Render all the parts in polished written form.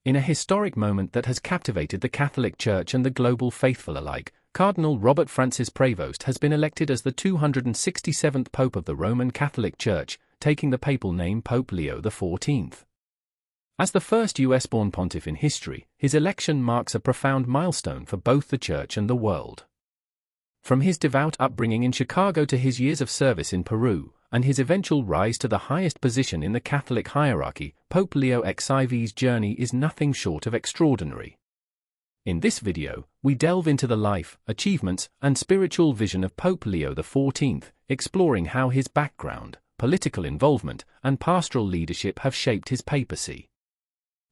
In a historic moment that has captivated the Catholic Church and the global faithful alike, Cardinal Robert Francis Prevost has been elected as the 267th Pope of the Roman Catholic Church, taking the papal name Pope Leo XIV. As the first US-born pontiff in history, his election marks a profound milestone for both the Church and the world. From his devout upbringing in Chicago to his years of service in Peru, and his eventual rise to the highest position in the Catholic hierarchy, Pope Leo XIV's journey is nothing short of extraordinary. In this video, we delve into the life, achievements, and spiritual vision of Pope Leo XIV, exploring how his background, political involvement, and pastoral leadership have shaped his papacy.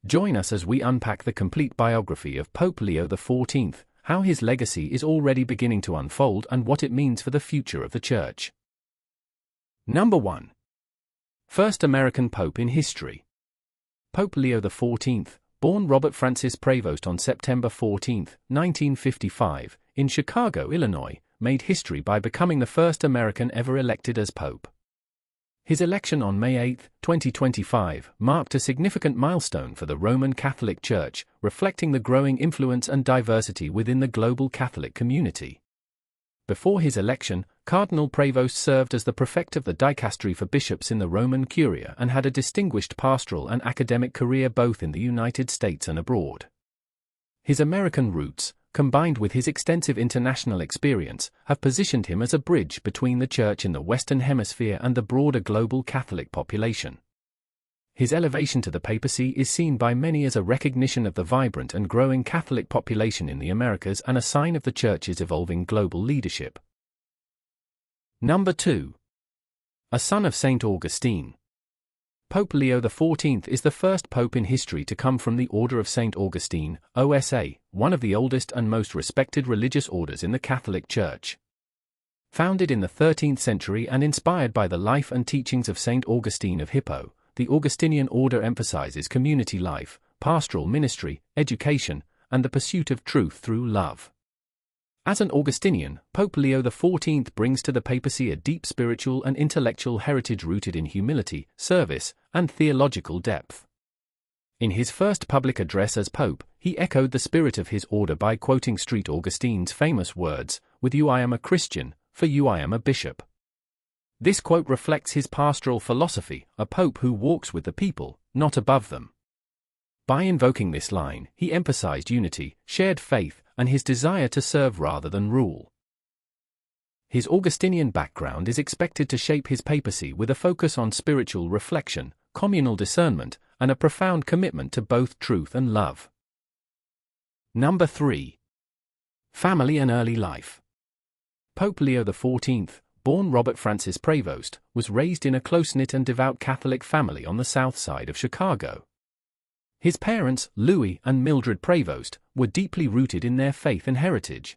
Join us as we unpack the complete biography of Pope Leo XIV, how his legacy is already beginning to unfold and what it means for the future of the Church. Number 1. First American Pope in history. Pope Leo XIV, born Robert Francis Prevost on September 14, 1955, in Chicago, Illinois, made history by becoming the first American ever elected as Pope. His election on May 8, 2025, marked a significant milestone for the Roman Catholic Church, reflecting the growing influence and diversity within the global Catholic community. Before his election, Cardinal Prevost served as the prefect of the dicastery for bishops in the Roman Curia and had a distinguished pastoral and academic career both in the United States and abroad. His American roots, combined with his extensive international experience, have positioned him as a bridge between the Church in the Western Hemisphere and the broader global Catholic population. His elevation to the papacy is seen by many as a recognition of the vibrant and growing Catholic population in the Americas and a sign of the Church's evolving global leadership. Number 2. A son of Saint Augustine. Pope Leo XIV is the first pope in history to come from the Order of St. Augustine, OSA, one of the oldest and most respected religious orders in the Catholic Church. Founded in the 13th century and inspired by the life and teachings of St. Augustine of Hippo, the Augustinian order emphasizes community life, pastoral ministry, education, and the pursuit of truth through love. As an Augustinian, Pope Leo XIV brings to the papacy a deep spiritual and intellectual heritage rooted in humility, service, and theological depth. In his first public address as Pope, he echoed the spirit of his order by quoting St. Augustine's famous words, "With you I am a Christian, for you I am a bishop." This quote reflects his pastoral philosophy, a pope who walks with the people, not above them. By invoking this line, he emphasized unity, shared faith, and his desire to serve rather than rule. His Augustinian background is expected to shape his papacy with a focus on spiritual reflection, communal discernment, and a profound commitment to both truth and love. Number 3. Family and early life. Pope Leo XIV, born Robert Francis Prevost, was raised in a close-knit and devout Catholic family on the south side of Chicago. His parents, Louis and Mildred Prevost, were deeply rooted in their faith and heritage.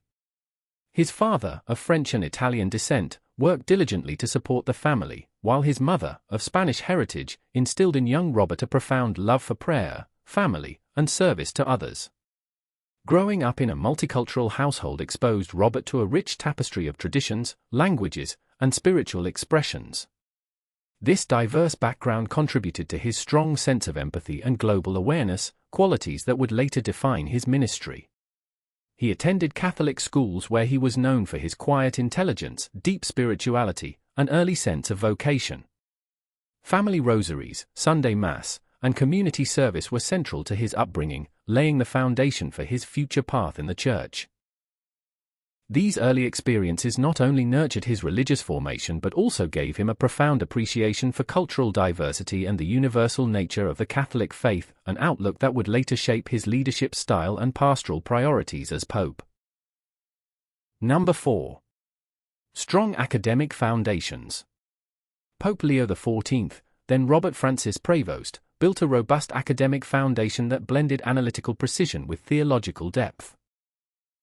His father, of French and Italian descent, worked diligently to support the family, while his mother, of Spanish heritage, instilled in young Robert a profound love for prayer, family, and service to others. Growing up in a multicultural household exposed Robert to a rich tapestry of traditions, languages, and spiritual expressions. This diverse background contributed to his strong sense of empathy and global awareness, qualities that would later define his ministry. He attended Catholic schools where he was known for his quiet intelligence, deep spirituality, and early sense of vocation. Family rosaries, Sunday Mass, and community service were central to his upbringing, laying the foundation for his future path in the Church. These early experiences not only nurtured his religious formation but also gave him a profound appreciation for cultural diversity and the universal nature of the Catholic faith, an outlook that would later shape his leadership style and pastoral priorities as Pope. Number 4. Strong academic foundations. Pope Leo XIV, then Robert Francis Prevost, built a robust academic foundation that blended analytical precision with theological depth.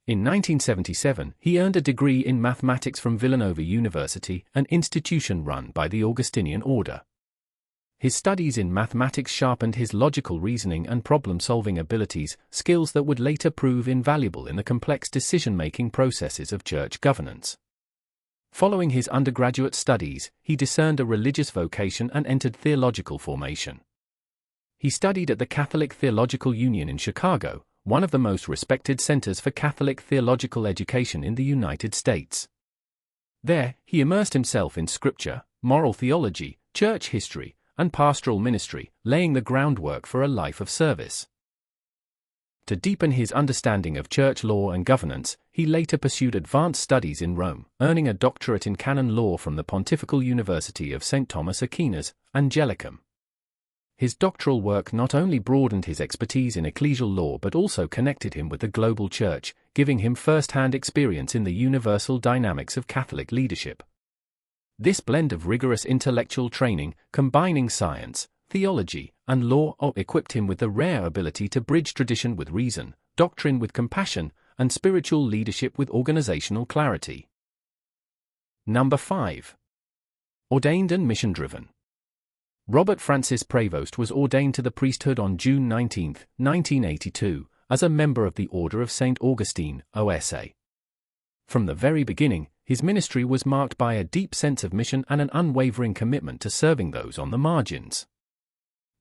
In 1977, he earned a degree in mathematics from Villanova University, an institution run by the Augustinian order. His studies in mathematics sharpened his logical reasoning and problem-solving abilities, skills that would later prove invaluable in the complex decision-making processes of church governance. Following his undergraduate studies, he discerned a religious vocation and entered theological formation. He studied at the Catholic Theological Union in Chicago, one of the most respected centers for Catholic theological education in the United States. There, he immersed himself in scripture, moral theology, church history, and pastoral ministry, laying the groundwork for a life of service. To deepen his understanding of church law and governance, he later pursued advanced studies in Rome, earning a doctorate in canon law from the Pontifical University of St. Thomas Aquinas, Angelicum. His doctoral work not only broadened his expertise in ecclesial law but also connected him with the global church, giving him first-hand experience in the universal dynamics of Catholic leadership. This blend of rigorous intellectual training, combining science, theology, and law, equipped him with the rare ability to bridge tradition with reason, doctrine with compassion, and spiritual leadership with organizational clarity. Number 5. Ordained and mission-driven. Robert Francis Prevost was ordained to the priesthood on June 19, 1982, as a member of the Order of St. Augustine, OSA. From the very beginning, his ministry was marked by a deep sense of mission and an unwavering commitment to serving those on the margins.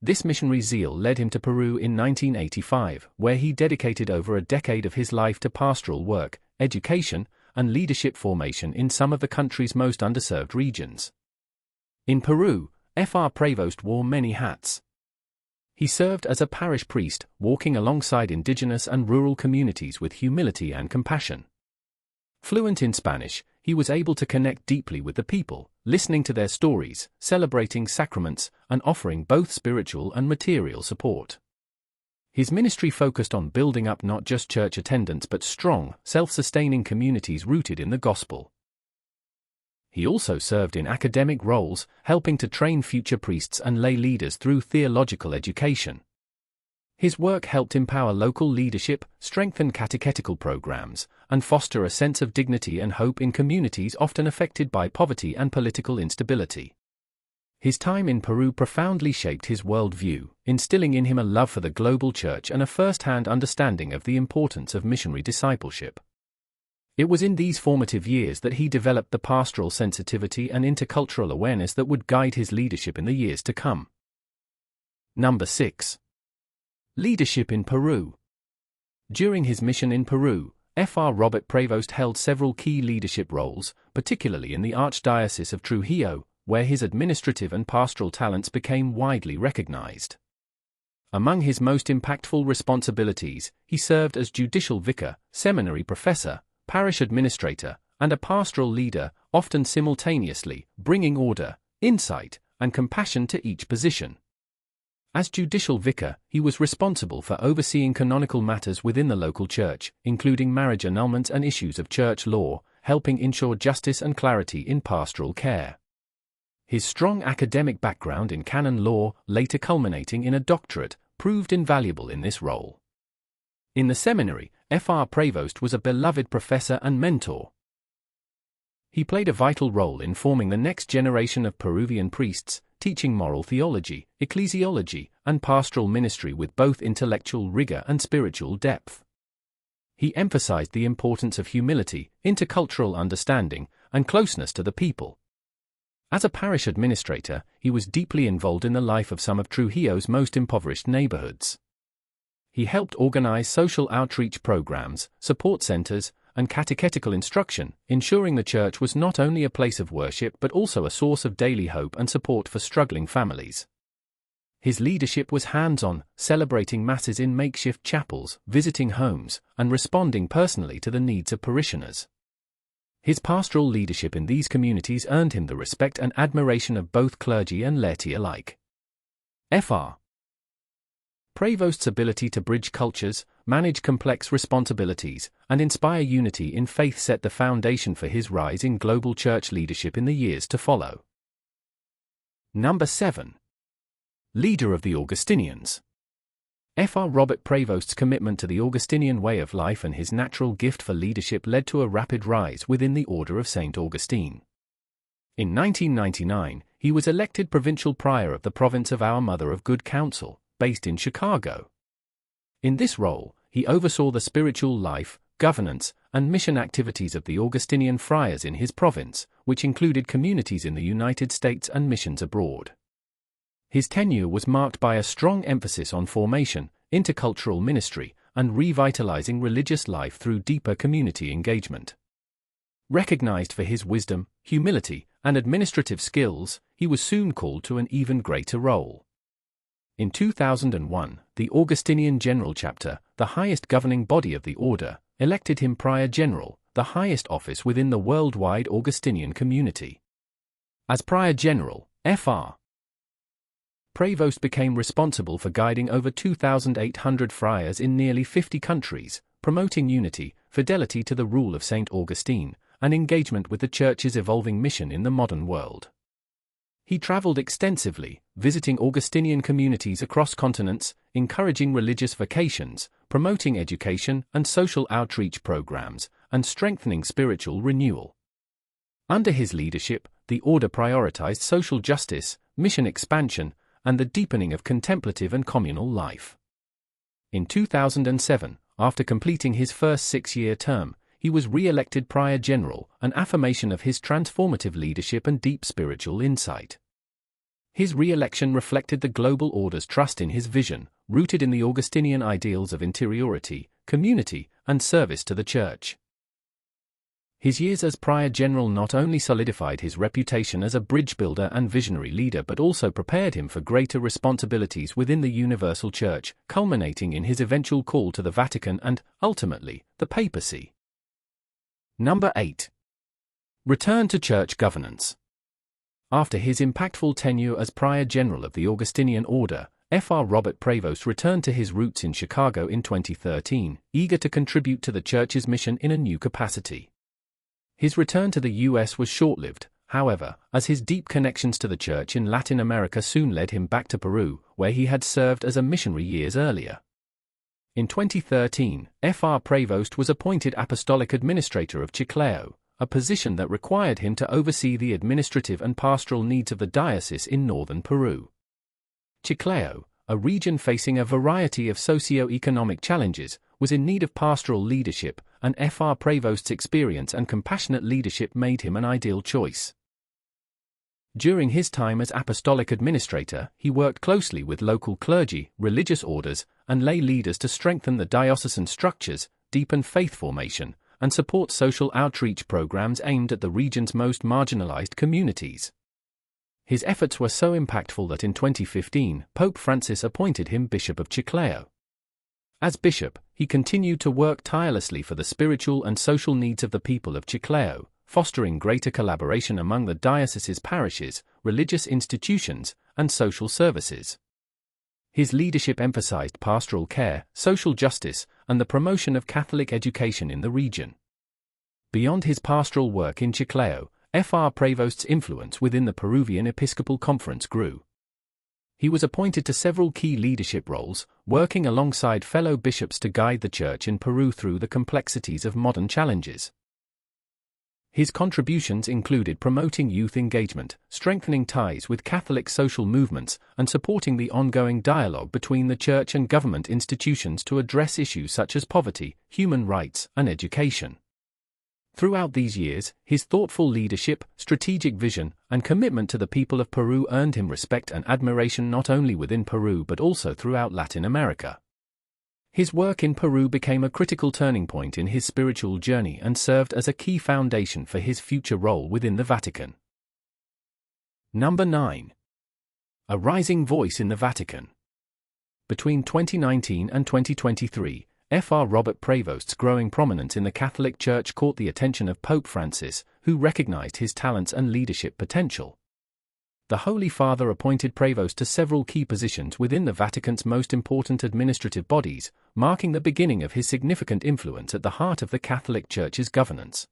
This missionary zeal led him to Peru in 1985, where he dedicated over a decade of his life to pastoral work, education, and leadership formation in some of the country's most underserved regions. In Peru, Fr. Prevost wore many hats. He served as a parish priest, walking alongside indigenous and rural communities with humility and compassion. Fluent in Spanish, he was able to connect deeply with the people, listening to their stories, celebrating sacraments, and offering both spiritual and material support. His ministry focused on building up not just church attendance but strong, self-sustaining communities rooted in the gospel. He also served in academic roles, helping to train future priests and lay leaders through theological education. His work helped empower local leadership, strengthen catechetical programs, and foster a sense of dignity and hope in communities often affected by poverty and political instability. His time in Peru profoundly shaped his worldview, instilling in him a love for the global church and a first-hand understanding of the importance of missionary discipleship. It was in these formative years that he developed the pastoral sensitivity and intercultural awareness that would guide his leadership in the years to come. Number 6. Leadership in Peru. During his mission in Peru, Fr. Robert Prevost held several key leadership roles, particularly in the Archdiocese of Trujillo, where his administrative and pastoral talents became widely recognized. Among his most impactful responsibilities, he served as judicial vicar, seminary professor, parish administrator, and a pastoral leader, often simultaneously, bringing order, insight, and compassion to each position. As judicial vicar, he was responsible for overseeing canonical matters within the local church, including marriage annulments and issues of church law, helping ensure justice and clarity in pastoral care. His strong academic background in canon law, later culminating in a doctorate, proved invaluable in this role. In the seminary, Fr. Prevost was a beloved professor and mentor. He played a vital role in forming the next generation of Peruvian priests, teaching moral theology, ecclesiology, and pastoral ministry with both intellectual rigor and spiritual depth. He emphasized the importance of humility, intercultural understanding, and closeness to the people. As a parish administrator, he was deeply involved in the life of some of Trujillo's most impoverished neighborhoods. He helped organize social outreach programs, support centers, and catechetical instruction, ensuring the church was not only a place of worship but also a source of daily hope and support for struggling families. His leadership was hands-on, celebrating masses in makeshift chapels, visiting homes, and responding personally to the needs of parishioners. His pastoral leadership in these communities earned him the respect and admiration of both clergy and laity alike. Fr. Prevost's ability to bridge cultures, manage complex responsibilities, and inspire unity in faith set the foundation for his rise in global church leadership in the years to follow. Number 7. Leader of the Augustinians. Fr. Robert Prevost's commitment to the Augustinian way of life and his natural gift for leadership led to a rapid rise within the Order of St. Augustine. In 1999, he was elected provincial prior of the province of Our Mother of Good Counsel, based in Chicago. In this role, he oversaw the spiritual life, governance, and mission activities of the Augustinian friars in his province, which included communities in the United States and missions abroad. His tenure was marked by a strong emphasis on formation, intercultural ministry, and revitalizing religious life through deeper community engagement. Recognized for his wisdom, humility, and administrative skills, he was soon called to an even greater role. In 2001, the Augustinian General Chapter, the highest governing body of the order, elected him Prior General, the highest office within the worldwide Augustinian community. As Prior General, Fr. Prevost became responsible for guiding over 2,800 friars in nearly 50 countries, promoting unity, fidelity to the rule of St. Augustine, and engagement with the Church's evolving mission in the modern world. He traveled extensively, visiting Augustinian communities across continents, encouraging religious vocations, promoting education and social outreach programs, and strengthening spiritual renewal. Under his leadership, the order prioritized social justice, mission expansion, and the deepening of contemplative and communal life. In 2007, after completing his first 6-year term, he was re-elected Prior General, an affirmation of his transformative leadership and deep spiritual insight. His re-election reflected the global order's trust in his vision, rooted in the Augustinian ideals of interiority, community, and service to the Church. His years as Prior General not only solidified his reputation as a bridge builder and visionary leader but also prepared him for greater responsibilities within the Universal Church, culminating in his eventual call to the Vatican and, ultimately, the papacy. Number 8. Return to Church governance. After his impactful tenure as Prior General of the Augustinian Order, Fr. Robert Prevost returned to his roots in Chicago in 2013, eager to contribute to the Church's mission in a new capacity. His return to the U.S. was short-lived, however, as his deep connections to the Church in Latin America soon led him back to Peru, where he had served as a missionary years earlier. In 2013, Fr. Prevost was appointed Apostolic Administrator of Chiclayo, a position that required him to oversee the administrative and pastoral needs of the diocese in northern Peru. Chiclayo, a region facing a variety of socio-economic challenges, was in need of pastoral leadership, and Fr. Prevost's experience and compassionate leadership made him an ideal choice. During his time as Apostolic Administrator, he worked closely with local clergy, religious orders, and lay leaders to strengthen the diocesan structures, deepen faith formation, and support social outreach programs aimed at the region's most marginalized communities. His efforts were so impactful that in 2015, Pope Francis appointed him Bishop of Chiclayo. As bishop, he continued to work tirelessly for the spiritual and social needs of the people of Chiclayo, fostering greater collaboration among the diocese's parishes, religious institutions, and social services. His leadership emphasized pastoral care, social justice, and the promotion of Catholic education in the region. Beyond his pastoral work in Chiclayo, Fr. Prevost's influence within the Peruvian Episcopal Conference grew. He was appointed to several key leadership roles, working alongside fellow bishops to guide the Church in Peru through the complexities of modern challenges. His contributions included promoting youth engagement, strengthening ties with Catholic social movements, and supporting the ongoing dialogue between the Church and government institutions to address issues such as poverty, human rights, and education. Throughout these years, his thoughtful leadership, strategic vision, and commitment to the people of Peru earned him respect and admiration not only within Peru but also throughout Latin America. His work in Peru became a critical turning point in his spiritual journey and served as a key foundation for his future role within the Vatican. Number 9. A rising voice in the Vatican. Between 2019 and 2023, Fr. Robert Prevost's growing prominence in the Catholic Church caught the attention of Pope Francis, who recognized his talents and leadership potential. The Holy Father appointed Prevost to several key positions within the Vatican's most important administrative bodies, marking the beginning of his significant influence at the heart of the Catholic Church's governance.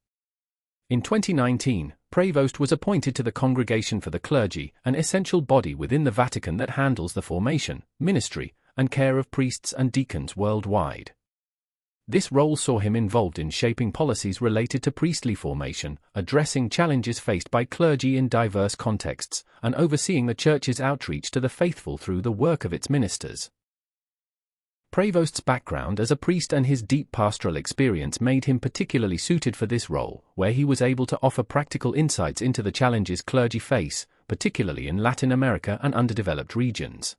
In 2019, Prevost was appointed to the Congregation for the Clergy, an essential body within the Vatican that handles the formation, ministry, and care of priests and deacons worldwide. This role saw him involved in shaping policies related to priestly formation, addressing challenges faced by clergy in diverse contexts, and overseeing the Church's outreach to the faithful through the work of its ministers. Prevost's background as a priest and his deep pastoral experience made him particularly suited for this role, where he was able to offer practical insights into the challenges clergy face, particularly in Latin America and underdeveloped regions.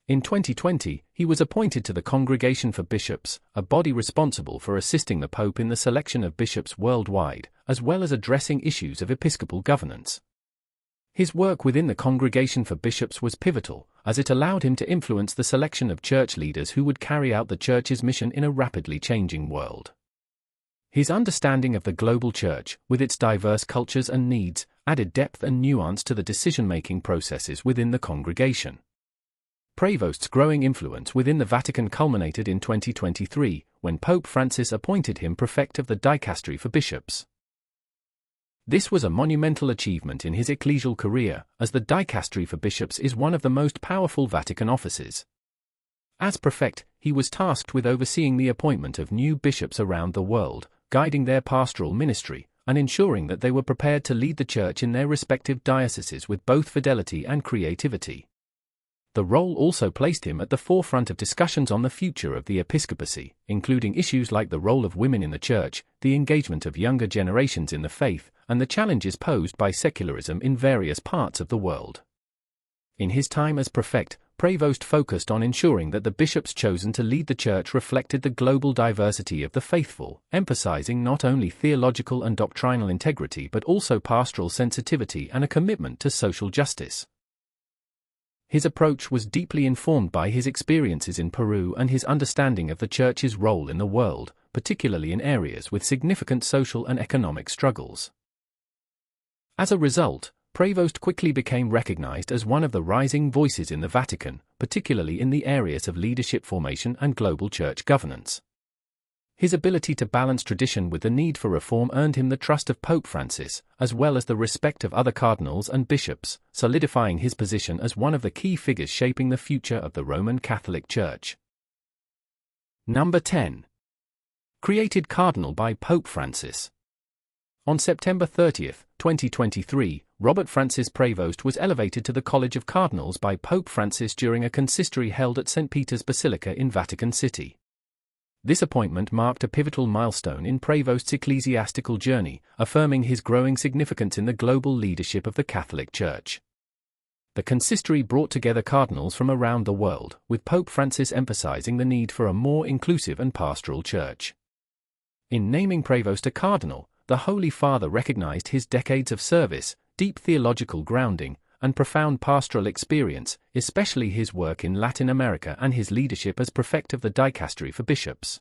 In 2020, he was appointed to the Congregation for Bishops, a body responsible for assisting the Pope in the selection of bishops worldwide, as well as addressing issues of episcopal governance. His work within the Congregation for Bishops was pivotal, as it allowed him to influence the selection of church leaders who would carry out the Church's mission in a rapidly changing world. His understanding of the global Church, with its diverse cultures and needs, added depth and nuance to the decision-making processes within the congregation. Prevost's growing influence within the Vatican culminated in 2023, when Pope Francis appointed him prefect of the Dicastery for Bishops. This was a monumental achievement in his ecclesial career, as the Dicastery for Bishops is one of the most powerful Vatican offices. As prefect, he was tasked with overseeing the appointment of new bishops around the world, guiding their pastoral ministry, and ensuring that they were prepared to lead the Church in their respective dioceses with both fidelity and creativity. The role also placed him at the forefront of discussions on the future of the episcopacy, including issues like the role of women in the Church, the engagement of younger generations in the faith, and the challenges posed by secularism in various parts of the world. In his time as prefect, Prevost focused on ensuring that the bishops chosen to lead the Church reflected the global diversity of the faithful, emphasizing not only theological and doctrinal integrity but also pastoral sensitivity and a commitment to social justice. His approach was deeply informed by his experiences in Peru and his understanding of the Church's role in the world, particularly in areas with significant social and economic struggles. As a result, Prevost quickly became recognized as one of the rising voices in the Vatican, particularly in the areas of leadership formation and global church governance. His ability to balance tradition with the need for reform earned him the trust of Pope Francis, as well as the respect of other cardinals and bishops, solidifying his position as one of the key figures shaping the future of the Roman Catholic Church. Number 10. Created Cardinal by Pope Francis. On September 30, 2023, Robert Francis Prevost was elevated to the College of Cardinals by Pope Francis during a consistory held at St. Peter's Basilica in Vatican City. This appointment marked a pivotal milestone in Prevost's ecclesiastical journey, affirming his growing significance in the global leadership of the Catholic Church. The consistory brought together cardinals from around the world, with Pope Francis emphasizing the need for a more inclusive and pastoral church. In naming Prevost a cardinal, the Holy Father recognized his decades of service, deep theological grounding, and profound pastoral experience, especially his work in Latin America and his leadership as prefect of the Dicastery for Bishops.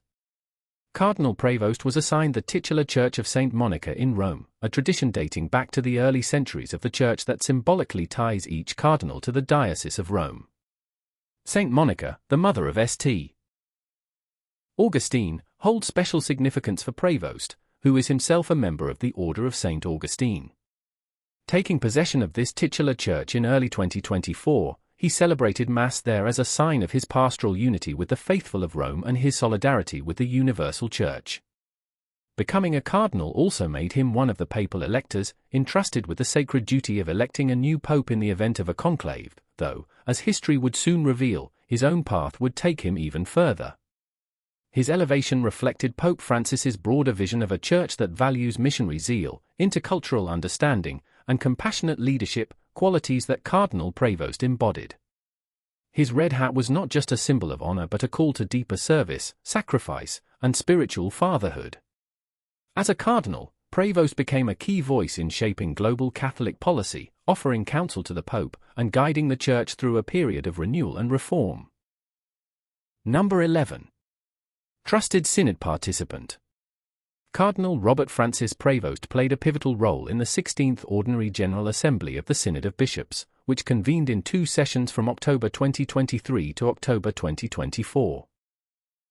Cardinal Prevost was assigned the titular Church of St. Monica in Rome, a tradition dating back to the early centuries of the Church that symbolically ties each cardinal to the Diocese of Rome. St. Monica, the mother of St. Augustine, holds special significance for Prevost, who is himself a member of the Order of St. Augustine. Taking possession of this titular church in early 2024, he celebrated Mass there as a sign of his pastoral unity with the faithful of Rome and his solidarity with the universal Church. Becoming a cardinal also made him one of the papal electors, entrusted with the sacred duty of electing a new pope in the event of a conclave, though, as history would soon reveal, his own path would take him even further. His elevation reflected Pope Francis's broader vision of a church that values missionary zeal, intercultural understanding, and compassionate leadership, qualities that Cardinal Prevost embodied. His red hat was not just a symbol of honor but a call to deeper service, sacrifice, and spiritual fatherhood. As a cardinal, Prevost became a key voice in shaping global Catholic policy, offering counsel to the Pope, and guiding the Church through a period of renewal and reform. Number 11. Trusted Synod Participant. Cardinal Robert Francis Prevost played a pivotal role in the 16th Ordinary General Assembly of the Synod of Bishops, which convened in 2 sessions from October 2023 to October 2024.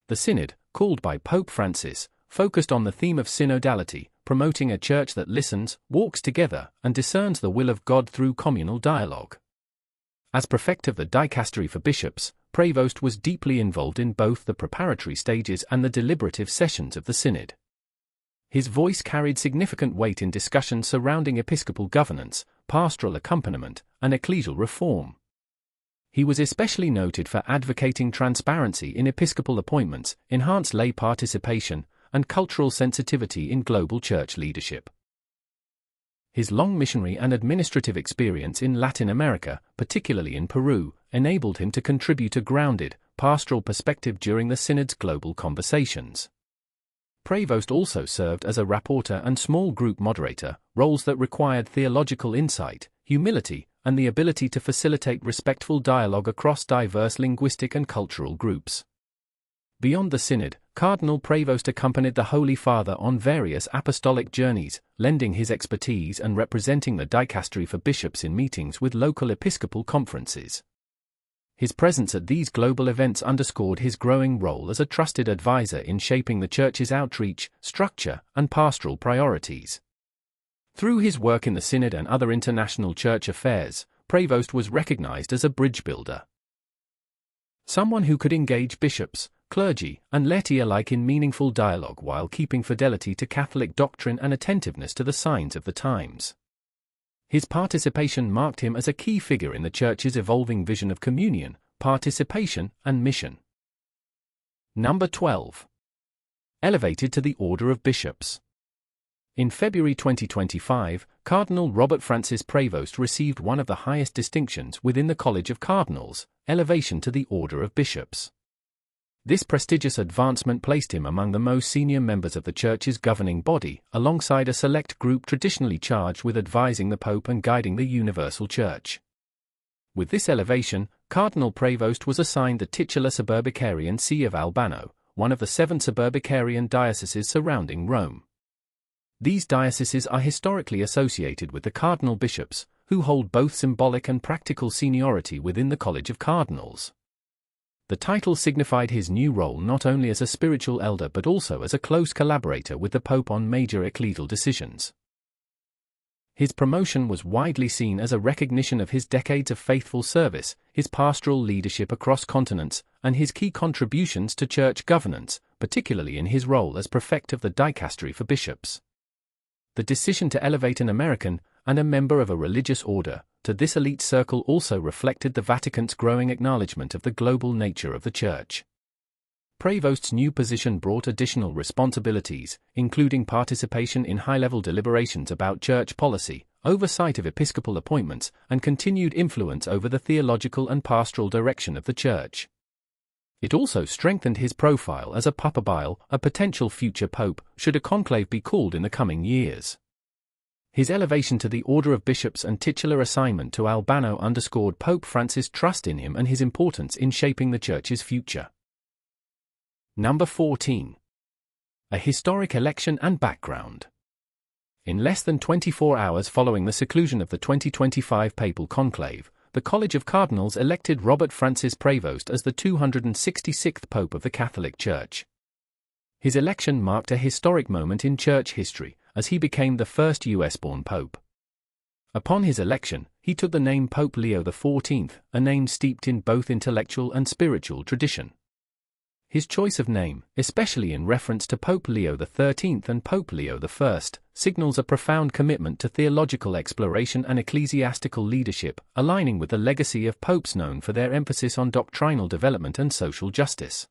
The Synod, called by Pope Francis, focused on the theme of synodality, promoting a church that listens, walks together, and discerns the will of God through communal dialogue. As prefect of the Dicastery for Bishops, Prevost was deeply involved in both the preparatory stages and the deliberative sessions of the Synod. His voice carried significant weight in discussions surrounding episcopal governance, pastoral accompaniment, and ecclesial reform. He was especially noted for advocating transparency in episcopal appointments, enhanced lay participation, and cultural sensitivity in global church leadership. His long missionary and administrative experience in Latin America, particularly in Peru, enabled him to contribute a grounded, pastoral perspective during the Synod's global conversations. Prevost also served as a rapporteur and small group moderator, roles that required theological insight, humility, and the ability to facilitate respectful dialogue across diverse linguistic and cultural groups. Beyond the Synod, Cardinal Prevost accompanied the Holy Father on various apostolic journeys, lending his expertise and representing the dicastery for bishops in meetings with local episcopal conferences. His presence at these global events underscored his growing role as a trusted advisor in shaping the Church's outreach, structure, and pastoral priorities. Through his work in the Synod and other international church affairs, Prevost was recognized as a bridge builder. Someone who could engage bishops, clergy, and laity alike in meaningful dialogue while keeping fidelity to Catholic doctrine and attentiveness to the signs of the times. His participation marked him as a key figure in the Church's evolving vision of communion, participation, and mission. Number 12. Elevated to the Order of Bishops. In February 2025, Cardinal Robert Francis Prevost received one of the highest distinctions within the College of Cardinals, elevation to the Order of Bishops. This prestigious advancement placed him among the most senior members of the Church's governing body, alongside a select group traditionally charged with advising the Pope and guiding the universal Church. With this elevation, Cardinal Prevost was assigned the titular suburbicarian see of Albano, one of the 7 suburbicarian dioceses surrounding Rome. These dioceses are historically associated with the cardinal bishops, who hold both symbolic and practical seniority within the College of Cardinals. The title signified his new role not only as a spiritual elder but also as a close collaborator with the Pope on major ecclesial decisions. His promotion was widely seen as a recognition of his decades of faithful service, his pastoral leadership across continents, and his key contributions to church governance, particularly in his role as prefect of the dicastery for bishops. The decision to elevate an American, and a member of a religious order, to this elite circle also reflected the Vatican's growing acknowledgement of the global nature of the Church. Prevost's new position brought additional responsibilities, including participation in high-level deliberations about church policy, oversight of episcopal appointments, and continued influence over the theological and pastoral direction of the Church. It also strengthened his profile as a papabile, a potential future pope, should a conclave be called in the coming years. His elevation to the Order of Bishops and titular assignment to Albano underscored Pope Francis' trust in him and his importance in shaping the Church's future. Number 14. A historic election and background. In less than 24 hours following the seclusion of the 2025 papal conclave, the College of Cardinals elected Robert Francis Prevost as the 266th Pope of the Catholic Church. His election marked a historic moment in Church history, as he became the first US-born Pope. Upon his election, he took the name Pope Leo XIV, a name steeped in both intellectual and spiritual tradition. His choice of name, especially in reference to Pope Leo XIII and Pope Leo I, signals a profound commitment to theological exploration and ecclesiastical leadership, aligning with the legacy of popes known for their emphasis on doctrinal development and social justice.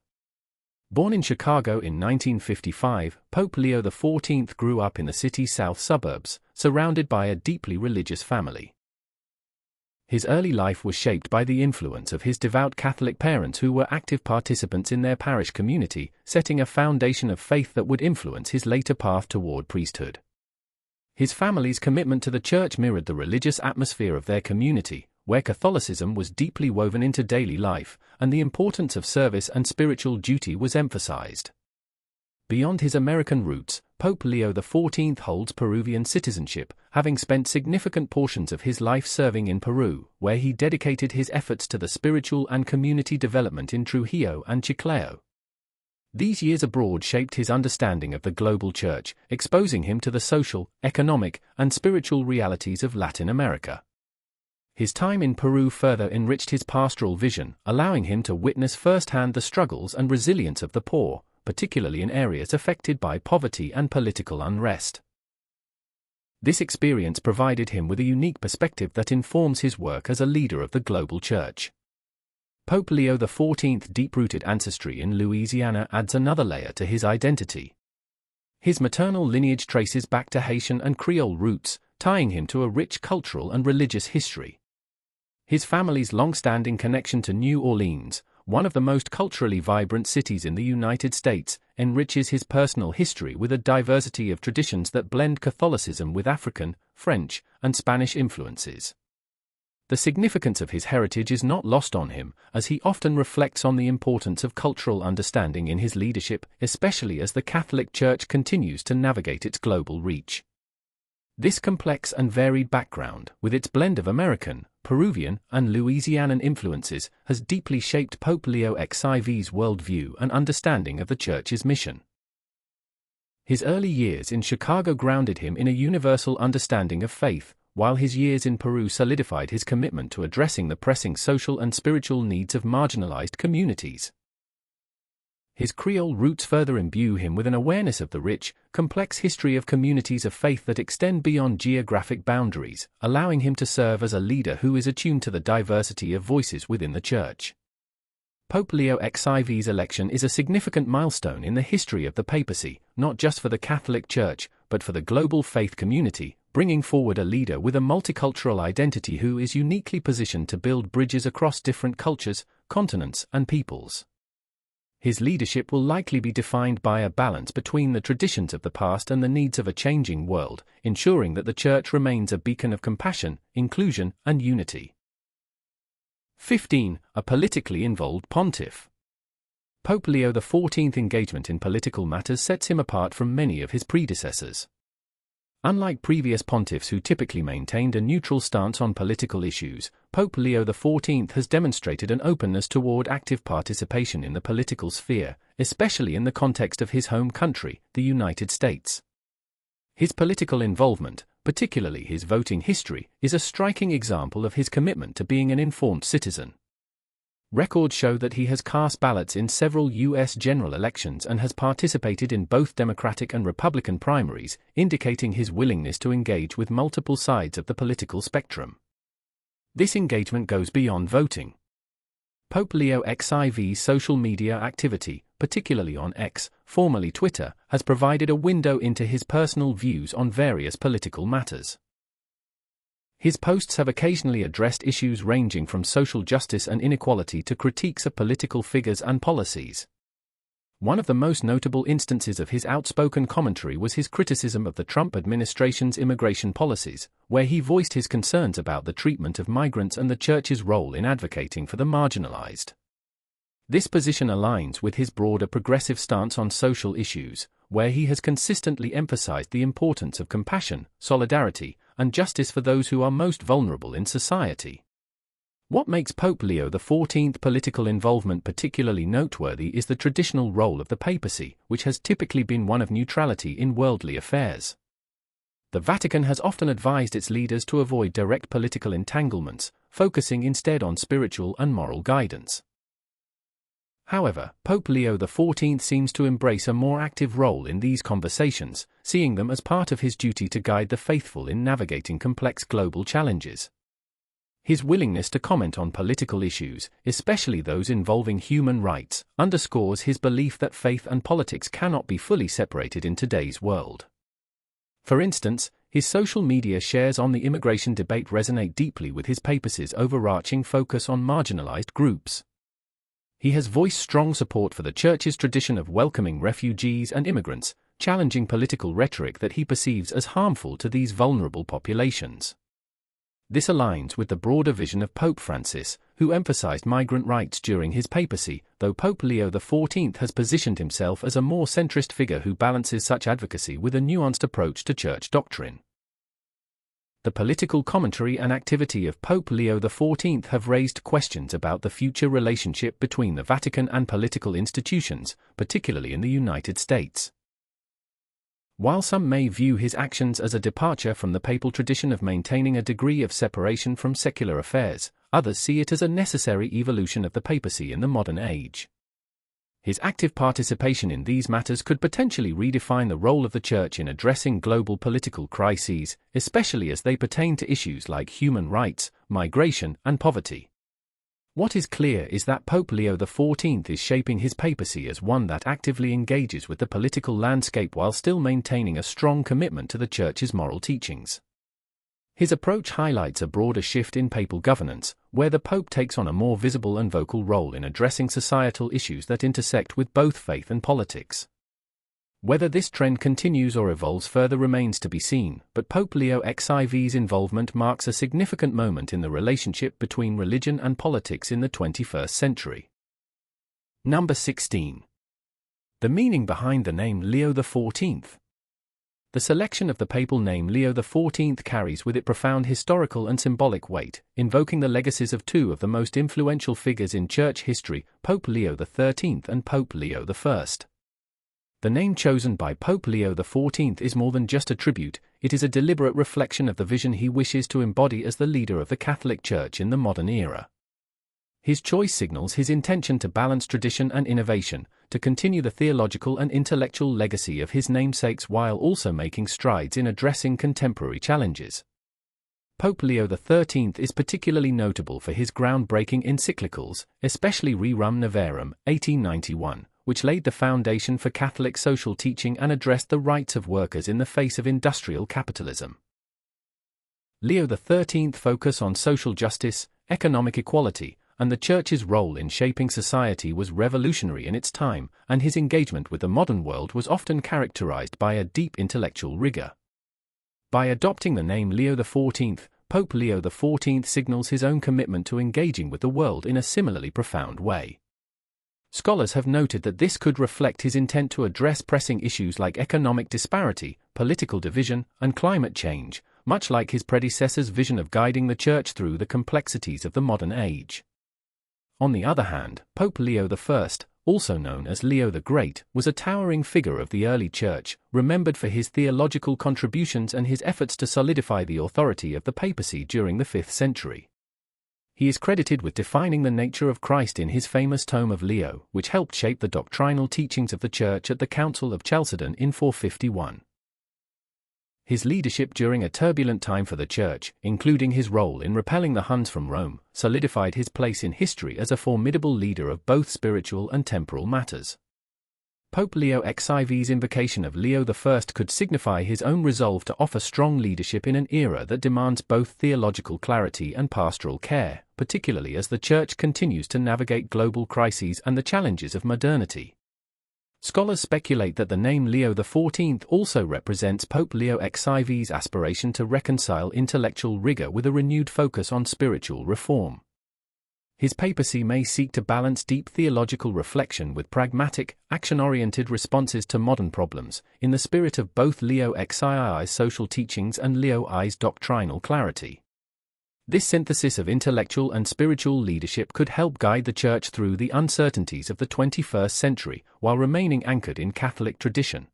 Born in Chicago in 1955, Pope Leo XIV grew up in the city's south suburbs, surrounded by a deeply religious family. His early life was shaped by the influence of his devout Catholic parents who were active participants in their parish community, setting a foundation of faith that would influence his later path toward priesthood. His family's commitment to the Church mirrored the religious atmosphere of their community, where Catholicism was deeply woven into daily life, and the importance of service and spiritual duty was emphasized. Beyond his American roots, Pope Leo XIV holds Peruvian citizenship, having spent significant portions of his life serving in Peru, where he dedicated his efforts to the spiritual and community development in Trujillo and Chiclayo. These years abroad shaped his understanding of the global Church, exposing him to the social, economic, and spiritual realities of Latin America. His time in Peru further enriched his pastoral vision, allowing him to witness firsthand the struggles and resilience of the poor, particularly in areas affected by poverty and political unrest. This experience provided him with a unique perspective that informs his work as a leader of the global Church. Pope Leo XIV's deep-rooted ancestry in Louisiana adds another layer to his identity. His maternal lineage traces back to Haitian and Creole roots, tying him to a rich cultural and religious history. His family's long-standing connection to New Orleans, one of the most culturally vibrant cities in the United States, enriches his personal history with a diversity of traditions that blend Catholicism with African, French, and Spanish influences. The significance of his heritage is not lost on him, as he often reflects on the importance of cultural understanding in his leadership, especially as the Catholic Church continues to navigate its global reach. This complex and varied background, with its blend of American, Peruvian, and Louisianan influences, has deeply shaped Pope Leo XIV's worldview and understanding of the Church's mission. His early years in Chicago grounded him in a universal understanding of faith, while his years in Peru solidified his commitment to addressing the pressing social and spiritual needs of marginalized communities. His Creole roots further imbue him with an awareness of the rich, complex history of communities of faith that extend beyond geographic boundaries, allowing him to serve as a leader who is attuned to the diversity of voices within the Church. Pope Leo XIV's election is a significant milestone in the history of the papacy, not just for the Catholic Church, but for the global faith community, bringing forward a leader with a multicultural identity who is uniquely positioned to build bridges across different cultures, continents, and peoples. His leadership will likely be defined by a balance between the traditions of the past and the needs of a changing world, ensuring that the Church remains a beacon of compassion, inclusion, and unity. 15. A politically involved pontiff. Pope Leo XIV's engagement in political matters sets him apart from many of his predecessors. Unlike previous pontiffs who typically maintained a neutral stance on political issues, Pope Leo XIV has demonstrated an openness toward active participation in the political sphere, especially in the context of his home country, the United States. His political involvement, particularly his voting history, is a striking example of his commitment to being an informed citizen. Records show that he has cast ballots in several U.S. general elections and has participated in both Democratic and Republican primaries, indicating his willingness to engage with multiple sides of the political spectrum. This engagement goes beyond voting. Pope Leo XIV's social media activity, particularly on X, formerly Twitter, has provided a window into his personal views on various political matters. His posts have occasionally addressed issues ranging from social justice and inequality to critiques of political figures and policies. One of the most notable instances of his outspoken commentary was his criticism of the Trump administration's immigration policies, where he voiced his concerns about the treatment of migrants and the Church's role in advocating for the marginalized. This position aligns with his broader progressive stance on social issues, where he has consistently emphasized the importance of compassion, solidarity, and justice for those who are most vulnerable in society. What makes Pope Leo XIV's political involvement particularly noteworthy is the traditional role of the papacy, which has typically been one of neutrality in worldly affairs. The Vatican has often advised its leaders to avoid direct political entanglements, focusing instead on spiritual and moral guidance. However, Pope Leo XIV seems to embrace a more active role in these conversations, seeing them as part of his duty to guide the faithful in navigating complex global challenges. His willingness to comment on political issues, especially those involving human rights, underscores his belief that faith and politics cannot be fully separated in today's world. For instance, his social media shares on the immigration debate resonate deeply with his papacy's overarching focus on marginalized groups. He has voiced strong support for the Church's tradition of welcoming refugees and immigrants, challenging political rhetoric that he perceives as harmful to these vulnerable populations. This aligns with the broader vision of Pope Francis, who emphasized migrant rights during his papacy, though Pope Leo XIV has positioned himself as a more centrist figure who balances such advocacy with a nuanced approach to Church doctrine. The political commentary and activity of Pope Leo XIV have raised questions about the future relationship between the Vatican and political institutions, particularly in the United States. While some may view his actions as a departure from the papal tradition of maintaining a degree of separation from secular affairs, others see it as a necessary evolution of the papacy in the modern age. His active participation in these matters could potentially redefine the role of the Church in addressing global political crises, especially as they pertain to issues like human rights, migration, and poverty. What is clear is that Pope Leo XIV is shaping his papacy as one that actively engages with the political landscape while still maintaining a strong commitment to the Church's moral teachings. His approach highlights a broader shift in papal governance, where the Pope takes on a more visible and vocal role in addressing societal issues that intersect with both faith and politics. Whether this trend continues or evolves further remains to be seen, but Pope Leo XIV's involvement marks a significant moment in the relationship between religion and politics in the 21st century. Number 16. The meaning behind the name Leo XIV. The selection of the papal name Leo XIV carries with it profound historical and symbolic weight, invoking the legacies of two of the most influential figures in church history, Pope Leo XIII and Pope Leo I. The name chosen by Pope Leo XIV is more than just a tribute, it is a deliberate reflection of the vision he wishes to embody as the leader of the Catholic Church in the modern era. His choice signals his intention to balance tradition and innovation, to continue the theological and intellectual legacy of his namesakes while also making strides in addressing contemporary challenges. Pope Leo XIII is particularly notable for his groundbreaking encyclicals, especially Rerum Novarum, 1891, which laid the foundation for Catholic social teaching and addressed the rights of workers in the face of industrial capitalism. Leo XIII's focus on social justice, economic equality, and the Church's role in shaping society was revolutionary in its time, and his engagement with the modern world was often characterized by a deep intellectual rigor. By adopting the name Leo XIV, Pope Leo XIV signals his own commitment to engaging with the world in a similarly profound way. Scholars have noted that this could reflect his intent to address pressing issues like economic disparity, political division, and climate change, much like his predecessor's vision of guiding the Church through the complexities of the modern age. On the other hand, Pope Leo I, also known as Leo the Great, was a towering figure of the early Church, remembered for his theological contributions and his efforts to solidify the authority of the papacy during the 5th century. He is credited with defining the nature of Christ in his famous Tome of Leo, which helped shape the doctrinal teachings of the Church at the Council of Chalcedon in 451. His leadership during a turbulent time for the Church, including his role in repelling the Huns from Rome, solidified his place in history as a formidable leader of both spiritual and temporal matters. Pope Leo XIV's invocation of Leo I could signify his own resolve to offer strong leadership in an era that demands both theological clarity and pastoral care, particularly as the Church continues to navigate global crises and the challenges of modernity. Scholars speculate that the name Leo XIV also represents Pope Leo XIV's aspiration to reconcile intellectual rigor with a renewed focus on spiritual reform. His papacy may seek to balance deep theological reflection with pragmatic, action-oriented responses to modern problems, in the spirit of both Leo XII's social teachings and Leo I's doctrinal clarity. This synthesis of intellectual and spiritual leadership could help guide the Church through the uncertainties of the 21st century, while remaining anchored in Catholic tradition.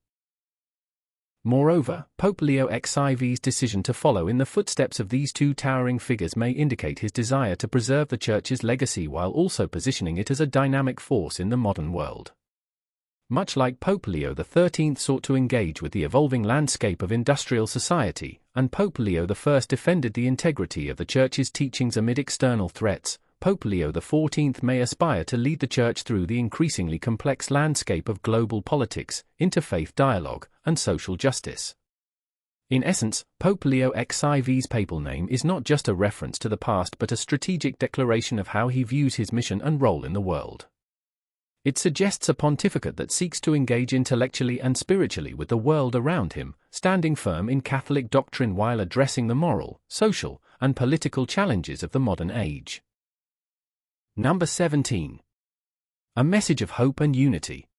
Moreover, Pope Leo XIV's decision to follow in the footsteps of these two towering figures may indicate his desire to preserve the Church's legacy while also positioning it as a dynamic force in the modern world. Much like Pope Leo XIII sought to engage with the evolving landscape of industrial society, and Pope Leo I defended the integrity of the Church's teachings amid external threats, Pope Leo XIV may aspire to lead the Church through the increasingly complex landscape of global politics, interfaith dialogue, and social justice. In essence, Pope Leo XIV's papal name is not just a reference to the past but a strategic declaration of how he views his mission and role in the world. It suggests a pontificate that seeks to engage intellectually and spiritually with the world around him, standing firm in Catholic doctrine while addressing the moral, social, and political challenges of the modern age. Number 17. A message of hope and unity.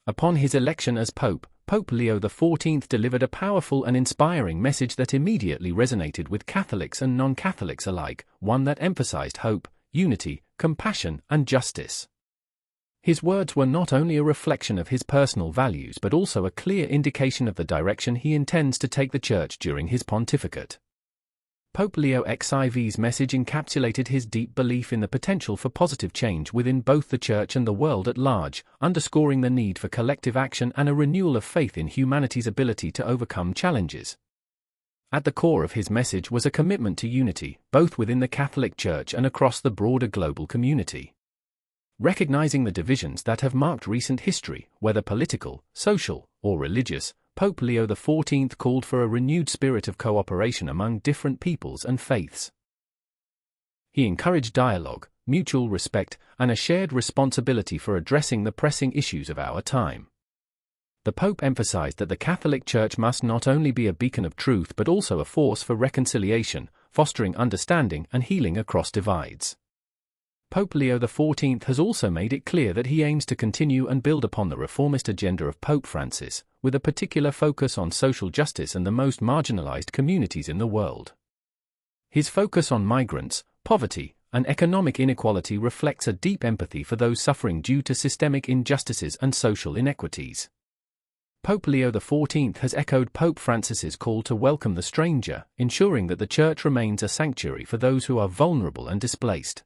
Upon his election as Pope, Pope Leo XIV delivered a powerful and inspiring message that immediately resonated with Catholics and non-Catholics alike, one that emphasized hope, unity, compassion, and justice. His words were not only a reflection of his personal values but also a clear indication of the direction he intends to take the Church during his pontificate. Pope Leo XIV's message encapsulated his deep belief in the potential for positive change within both the Church and the world at large, underscoring the need for collective action and a renewal of faith in humanity's ability to overcome challenges. At the core of his message was a commitment to unity, both within the Catholic Church and across the broader global community. Recognizing the divisions that have marked recent history, whether political, social, or religious, Pope Leo XIV called for a renewed spirit of cooperation among different peoples and faiths. He encouraged dialogue, mutual respect, and a shared responsibility for addressing the pressing issues of our time. The Pope emphasized that the Catholic Church must not only be a beacon of truth but also a force for reconciliation, fostering understanding and healing across divides. Pope Leo XIV has also made it clear that he aims to continue and build upon the reformist agenda of Pope Francis, with a particular focus on social justice and the most marginalized communities in the world. His focus on migrants, poverty, and economic inequality reflects a deep empathy for those suffering due to systemic injustices and social inequities. Pope Leo XIV has echoed Pope Francis's call to welcome the stranger, ensuring that the Church remains a sanctuary for those who are vulnerable and displaced.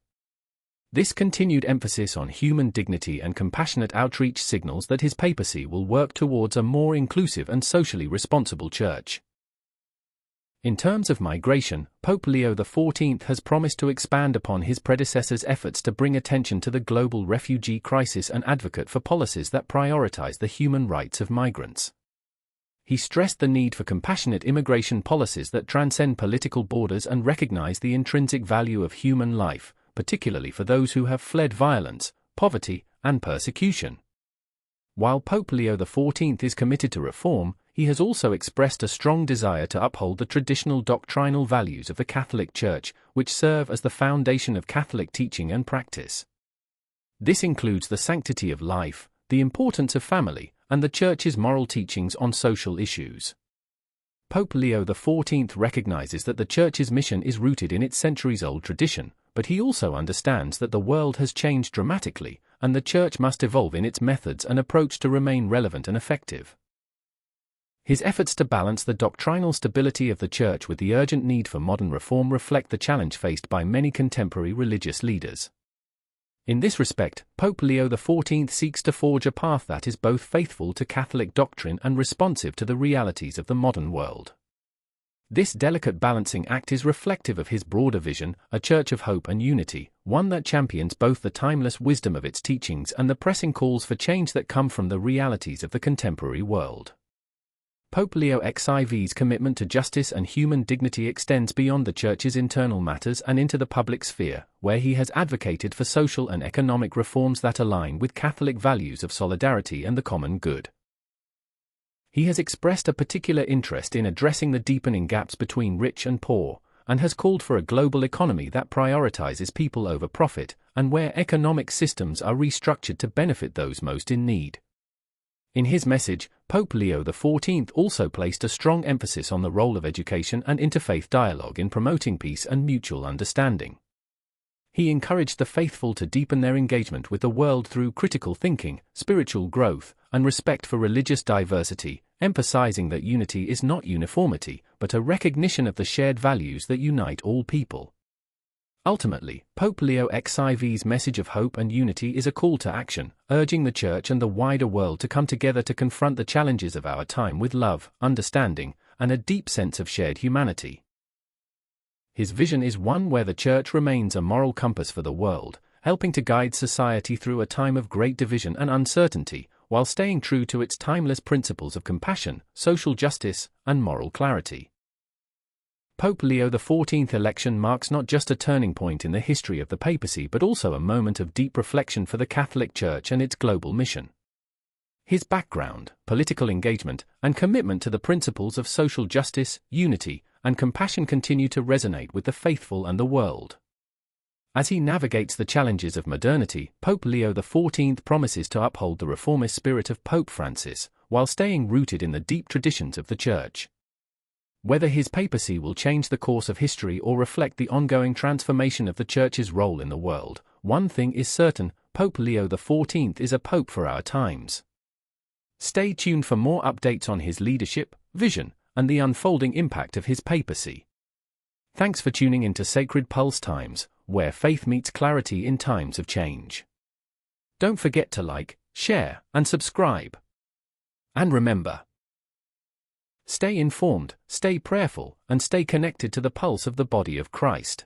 This continued emphasis on human dignity and compassionate outreach signals that his papacy will work towards a more inclusive and socially responsible Church. In terms of migration, Pope Leo XIV has promised to expand upon his predecessor's efforts to bring attention to the global refugee crisis and advocate for policies that prioritize the human rights of migrants. He stressed the need for compassionate immigration policies that transcend political borders and recognize the intrinsic value of human life, particularly for those who have fled violence, poverty, and persecution. While Pope Leo XIV is committed to reform, he has also expressed a strong desire to uphold the traditional doctrinal values of the Catholic Church, which serve as the foundation of Catholic teaching and practice. This includes the sanctity of life, the importance of family, and the Church's moral teachings on social issues. Pope Leo XIV recognizes that the Church's mission is rooted in its centuries-old tradition, but he also understands that the world has changed dramatically, and the Church must evolve in its methods and approach to remain relevant and effective. His efforts to balance the doctrinal stability of the Church with the urgent need for modern reform reflect the challenge faced by many contemporary religious leaders. In this respect, Pope Leo XIV seeks to forge a path that is both faithful to Catholic doctrine and responsive to the realities of the modern world. This delicate balancing act is reflective of his broader vision, a church of hope and unity, one that champions both the timeless wisdom of its teachings and the pressing calls for change that come from the realities of the contemporary world. Pope Leo XIV's commitment to justice and human dignity extends beyond the Church's internal matters and into the public sphere, where he has advocated for social and economic reforms that align with Catholic values of solidarity and the common good. He has expressed a particular interest in addressing the deepening gaps between rich and poor, and has called for a global economy that prioritizes people over profit, and where economic systems are restructured to benefit those most in need. In his message, Pope Leo XIV also placed a strong emphasis on the role of education and interfaith dialogue in promoting peace and mutual understanding. He encouraged the faithful to deepen their engagement with the world through critical thinking, spiritual growth, and respect for religious diversity, emphasizing that unity is not uniformity, but a recognition of the shared values that unite all people. Ultimately, Pope Leo XIV's message of hope and unity is a call to action, urging the Church and the wider world to come together to confront the challenges of our time with love, understanding, and a deep sense of shared humanity. His vision is one where the Church remains a moral compass for the world, helping to guide society through a time of great division and uncertainty, while staying true to its timeless principles of compassion, social justice, and moral clarity. Pope Leo XIV's election marks not just a turning point in the history of the papacy but also a moment of deep reflection for the Catholic Church and its global mission. His background, political engagement, and commitment to the principles of social justice, unity, and compassion continue to resonate with the faithful and the world. As he navigates the challenges of modernity, Pope Leo XIV promises to uphold the reformist spirit of Pope Francis, while staying rooted in the deep traditions of the Church. Whether his papacy will change the course of history or reflect the ongoing transformation of the Church's role in the world, one thing is certain: Pope Leo XIV is a pope for our times. Stay tuned for more updates on his leadership, vision, and the unfolding impact of his papacy. Thanks for tuning into Sacred Pulse Times, where faith meets clarity in times of change. Don't forget to like, share, and subscribe. And remember, stay informed, stay prayerful, and stay connected to the pulse of the body of Christ.